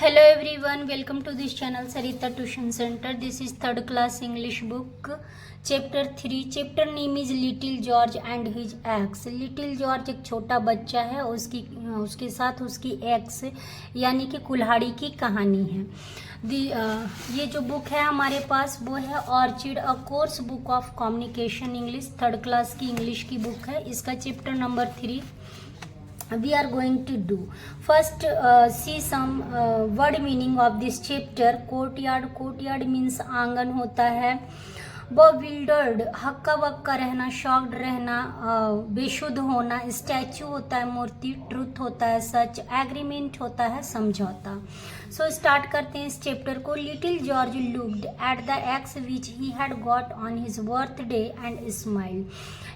Hello everyone, welcome to this channel Sarita Tuition Center. This is third class English book, chapter 3. Chapter name is Little George and his ex. Little George एक छोटा बच्चा है, उसके साथ उसकी x यानी कि कुल्हाड़ी की कहानी है। ये जो बुक है हमारे पास वो है orchid, a course book of communication English, third class की इंग्लिश की बुक है। इसका chapter number 3 we are going to do. First see some word meaning of this chapter. courtyard means आंगन होता है। bewildered हक्का बक्का रहना, शॉक्ड रहना, बेशुद्ध होना। स्टैचू होता है मूर्ति, ट्रुथ होता है सच, एग्रीमेंट होता है समझौता। सो स्टार्ट करते हैं इस चैप्टर को। Little George looked at the x which he had got on his birthday and smile.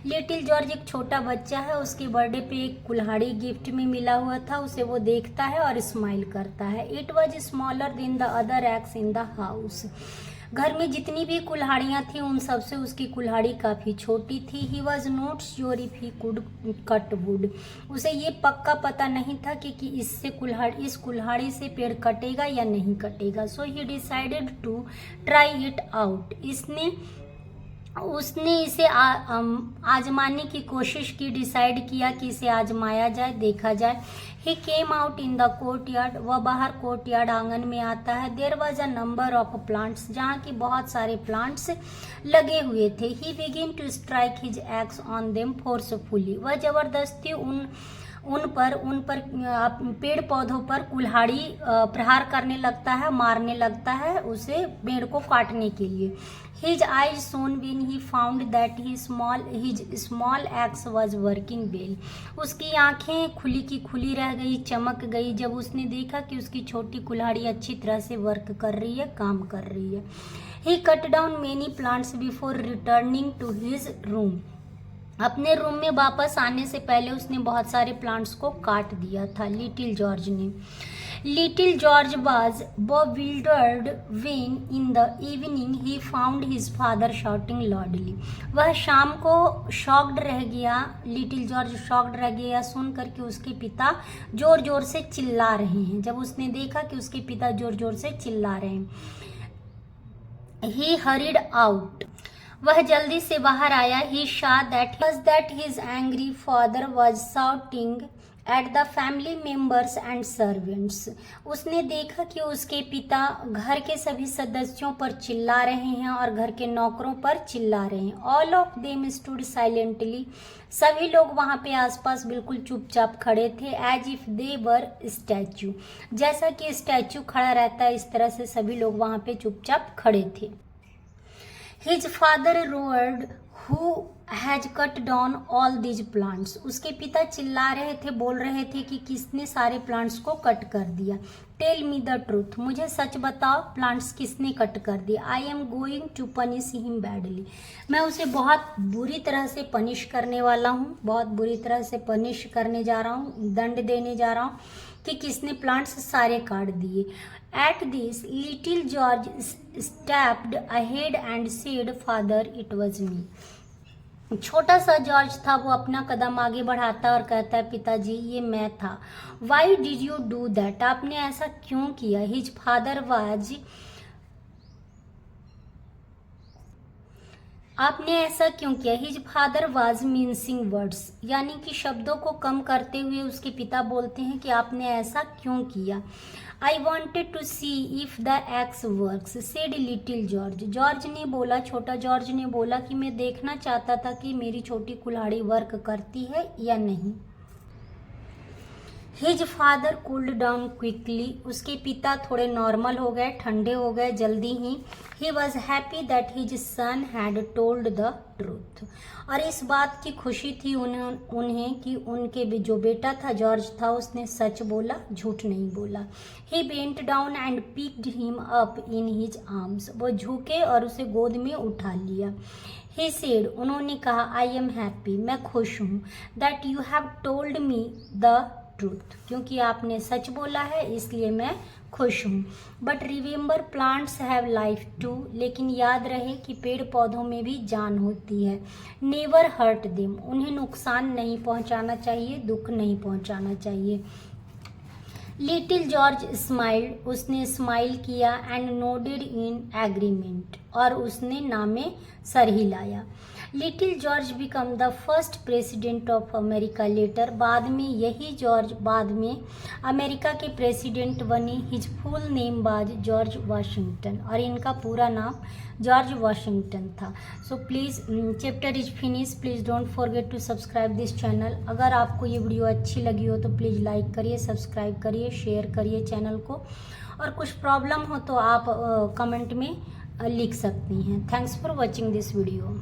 Little George एक छोटा बच्चा है, उसके बर्थडे पे एक कुल्हाड़ी गिफ्ट में मिला हुआ था, उसे वो देखता है और स्माइल करता है। It was smaller than the other x in the house. घर में जितनी भी कुल्हाड़ियाँ थी उन सबसे उसकी कुल्हाड़ी काफ़ी छोटी थी। He was not sure if he could cut would. उसे ये पक्का पता नहीं था कि इस कुल्हाड़ी से पेड़ कटेगा या नहीं कटेगा। So he decided to try it out. उसने इसे आजमाने की कोशिश की, डिसाइड किया कि इसे आजमाया जाए, देखा जाए। He came out in the courtyard. वह बाहर कोर्टयार्ड आंगन में आता है। There was a number of plants, जहाँ की बहुत सारे प्लांट्स लगे हुए थे। He begin to strike his axe on them forcefully. वह जबरदस्ती उन पर पेड़ पौधों पर कुल्हाड़ी प्रहार करने लगता है, मारने लगता है उसे पेड़ को काटने के लिए। His eyes shone when he found that his small axe was working well. उसकी आंखें खुली की खुली रह गई, चमक गई जब उसने देखा कि उसकी छोटी कुल्हाड़ी अच्छी तरह से वर्क कर रही है, काम कर रही है। He cut down many plants before returning to his room. अपने रूम में वापस आने से पहले उसने बहुत सारे प्लांट्स को काट दिया था लिटिल जॉर्ज ने। Little George was bewildered when in the evening he found his father shouting loudly. वह शाम को शॉक्ड रह गया, लिटिल जॉर्ज शॉक्ड रह गया सुन करके उसके पिता जोर जोर से चिल्ला रहे हैं। जब उसने देखा कि उसके पिता जोर जोर से चिल्ला रहे हैं। He hurried out. वह जल्दी से बाहर आया। He saw that his angry father was shouting at the family members and servants. उसने देखा कि उसके पिता घर के सभी सदस्यों पर चिल्ला रहे हैं और घर के नौकरों पर चिल्ला रहे हैं। All of them stood silently. सभी लोग वहाँ पे आसपास बिल्कुल चुपचाप खड़े थे। As if they were statue. जैसा कि स्टैचू खड़ा रहता है इस तरह से सभी लोग वहाँ पे चुपचाप खड़े थे। His father roared, who has cut down all these plants. उसके पिता चिल्ला रहे थे, बोल रहे थे कि किसने सारे प्लांट्स को कट कर दिया। Tell me the truth. मुझे सच बताओ, प्लांट्स किसने कट कर दिया। I am going to punish him badly. मैं उसे बहुत बुरी तरह से पनिश करने वाला हूँ, बहुत बुरी तरह से पनिश करने जा रहा हूँ, दंड देने जा रहा हूँ कि किसने प्लांट्स सारे काट दिए। At this, little George stepped ahead and said, Father, it was me. छोटा सा जॉर्ज था, वो अपना कदम आगे बढ़ाता और कहता है, पिताजी ये मैं था। Why did you do that? आपने ऐसा क्यों किया? His father was आपने ऐसा क्यों किया? हिज फादर वाज मीन्सिंग वर्ड्स, यानी कि शब्दों को कम करते हुए उसके पिता बोलते हैं कि आपने ऐसा क्यों किया। I wanted to see if the X works, said little George. George ने बोला, छोटा जॉर्ज ने बोला कि मैं देखना चाहता था कि मेरी छोटी कुल्हाड़ी वर्क करती है या नहीं। His father cooled down quickly. उसके पिता थोड़े नॉर्मल हो गए, ठंडे हो गए जल्दी ही। He was happy that his son had told the truth. और इस बात की खुशी थी उन्हें कि उनके जो बेटा था जॉर्ज था उसने सच बोला, झूठ नहीं बोला। He bent down and picked him up in his arms. वो झुके और उसे गोद में उठा लिया। ही सेड, उन्होंने कहा, आई एम हैप्पी, मैं खुश हूँ, that you have told me the truth, क्योंकि आपने सच बोला है इसलिए मैं खुश हूँ। But remember plants have life too, लेकिन याद रहे कि पेड़ पौधों में भी जान होती है। नेवर हर्ट देम, उन्हें नुकसान नहीं पहुँचाना चाहिए, दुख नहीं पहुँचाना चाहिए। लिटिल जॉर्ज स्माइल्ड, उसने स्माइल किया, एंड नोडेड इन एग्रीमेंट, और उसने नामे सर हिलाया। Little George became the first president of America later, बाद में यही जॉर्ज बाद में अमेरिका के प्रेसिडेंट बने। His full name was George Washington, और इनका पूरा नाम जॉर्ज वाशिंगटन था। So please chapter is finish, please don't forget to subscribe this channel. अगर आपको ये वीडियो अच्छी लगी हो तो प्लीज़ लाइक करिए, सब्सक्राइब करिए, शेयर करिए चैनल को, और कुछ प्रॉब्लम हो तो आप कमेंट में लिख सकती हैं। Thanks for watching this video.